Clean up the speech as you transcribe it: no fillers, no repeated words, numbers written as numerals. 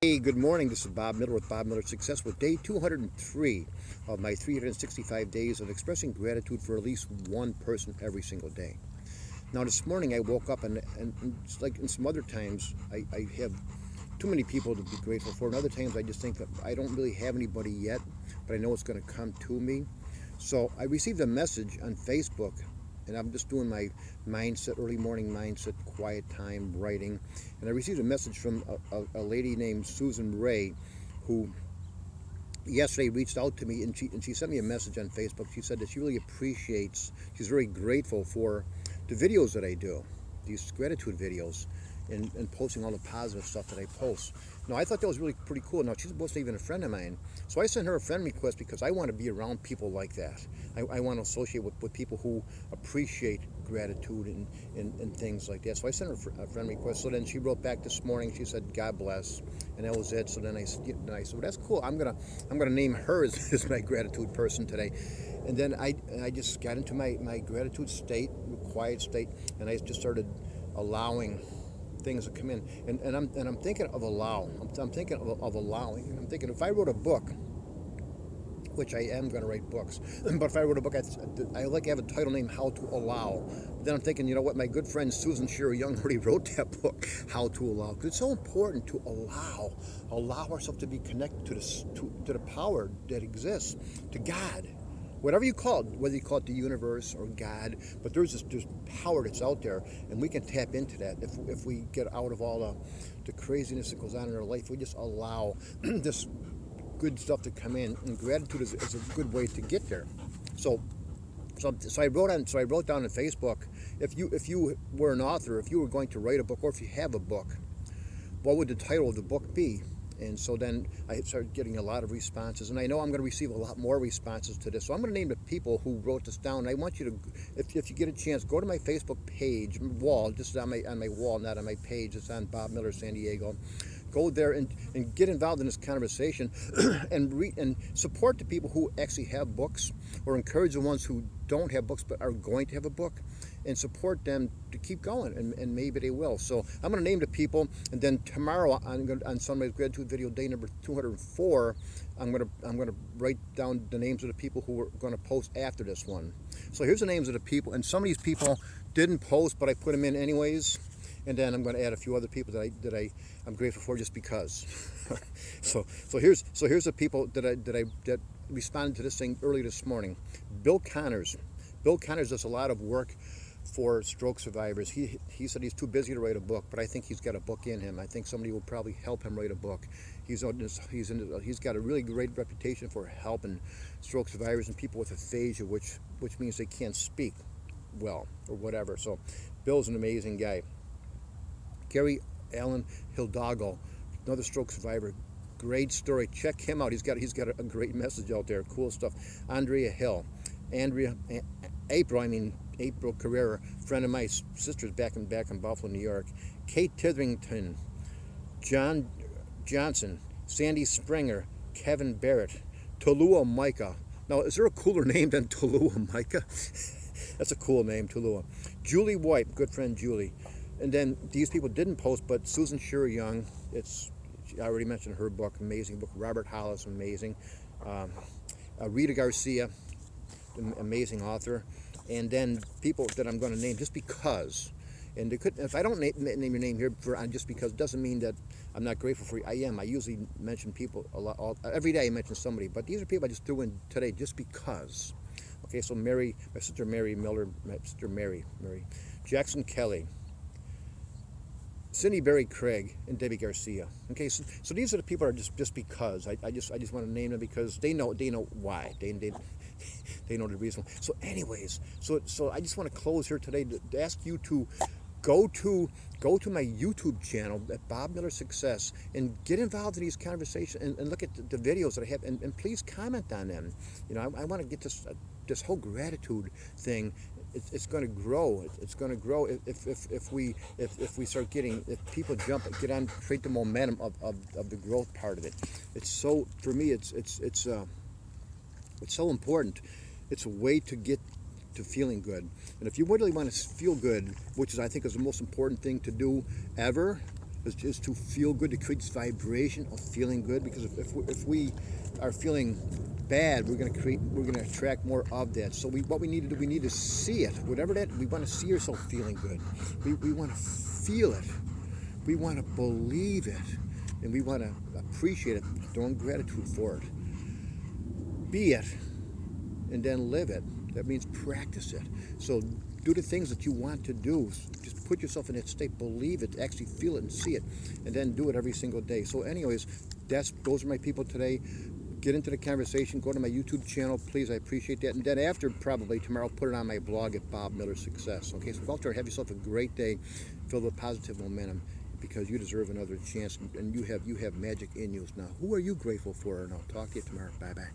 Hey, good morning. This is Bob Miller with Bob Miller Success with day 203 of my 365 days of expressing gratitude for at least one person every single day. Now, this morning I woke up and it's like in some other times I have too many people to be grateful for, and other times I just think that I don't really have anybody yet, but I know it's going to come to me. So I received a message on Facebook, and I'm just doing my mindset, early morning mindset, quiet time writing, and I received a message from a lady named Susan Ray, who yesterday reached out to me, and she sent me a message on Facebook. She said that she really appreciates, she's very grateful for the videos that I do, these gratitude videos, and posting all the positive stuff that I post. Now, I thought that was really pretty cool. Now, she wasn't even a friend of mine, so I sent her a friend request because I want to be around people like that. I want to associate with people who appreciate gratitude and things like that. So I sent her a friend request. So then she wrote back this morning. She said, "God bless," and that was it. So then I said, well, "That's cool. I'm gonna name her as my gratitude person today." And then I just got into my gratitude state, quiet state, and I just started allowing things to come in, and I'm thinking of allow. I'm thinking of allowing, and I'm thinking if I wrote a book, which I am going to write books, but if I wrote a book, I like to have a title named "How to Allow." Then I'm thinking, you know what? My good friend Susan Shearer Young already wrote that book, "How to Allow," because it's so important to allow ourselves to be connected to the power that exists, to God. Whatever you call it, whether you call it the universe or God, but there's power that's out there, and we can tap into that if we get out of all the craziness that goes on in our life. We just allow this good stuff to come in, and gratitude is a good way to get there. So I wrote down on Facebook, if you were an author, if you were going to write a book, or if you have a book, what would the title of the book be? And so then I started getting a lot of responses, and I know I'm going to receive a lot more responses to this. So I'm going to name the people who wrote this down. And I want you to, if you get a chance, go to my Facebook page, wall, just on my wall, not on my page. It's on Bob Miller San Diego. Go there and get involved in this conversation and support the people who actually have books, or encourage the ones who don't have books but are going to have a book, and support them to keep going, and maybe they will. So I'm going to name the people, and then tomorrow on Sunday's gratitude video, day number 204, I'm going to write down the names of the people who are going to post after this one. So here's the names of the people, and some of these people didn't post, but I put them in anyways. And then I'm going to add a few other people that I'm grateful for just because. so here's the people that responded to this thing early this morning. Bill Connors. Bill Connors does a lot of work for stroke survivors. He said he's too busy to write a book, but I think he's got a book in him. I think somebody will probably help him write a book. He's got a really great reputation for helping stroke survivors and people with aphasia, which means they can't speak well or whatever. So Bill's an amazing guy. Gary Allen Hidalgo, another stroke survivor. Great story. Check him out. He's got a great message out there. Cool stuff. Andrea Hill. April Carere, friend of my sister's back in Buffalo, New York. Kate Titherington. John Johnson. Sandy Springer. Kevin Barrett. Tallulah Micah. Now, is there a cooler name than Tallulah Micah? That's a cool name, Tallulah. Julie White, good friend Julie. And then these people didn't post, but Susan Shearer Young, I already mentioned her book, amazing book. Robert Hollis, amazing. Rita Garcia, amazing author. And then people that I'm going to name just because. And if I don't name your name here just because, it doesn't mean that I'm not grateful for you. I am. I usually mention people a lot. Every day I mention somebody, but these are people I just threw in today just because. Okay, so Mary, my sister Mary Miller, my sister Mary Jackson Kelly, Cindy Berry Craig, and Debbie Garcia. Okay, so these are the people that are just because. I just want to name them because they know why. They know the reason. So anyways, so I just want to close here today to ask you to go to my YouTube channel at Bob Miller Success and get involved in these conversations and look at the videos that I have, and please comment on them. You know, I want to get this whole gratitude thing. It's going to grow. It's going to grow if we start getting, if people get on, create the momentum of the growth part of it. It's so, for me, it's so important. It's a way to get to feeling good. And if you really want to feel good, which is, I think, is the most important thing to do ever, is to feel good, to create this vibration of feeling good. Because if we are feeling bad, we're going to attract more of that. So what we need to do, we need to see it, whatever that, we want to see ourselves feeling good. We want to feel it. We want to believe it, and we want to appreciate it, throwing gratitude for it. Be it, and then live it. That means practice it. So do the things that you want to do. Just put yourself in that state, believe it, actually feel it and see it, and then do it every single day. So anyways, those are my people today. Get into the conversation, go to my YouTube channel, please, I appreciate that. And then after, probably tomorrow, put it on my blog at Bob Miller Success. Okay, so go out there, have yourself a great day, filled with positive momentum, because you deserve another chance, and you have magic in you. Now, who are you grateful for? And I'll talk to you tomorrow. Bye-bye.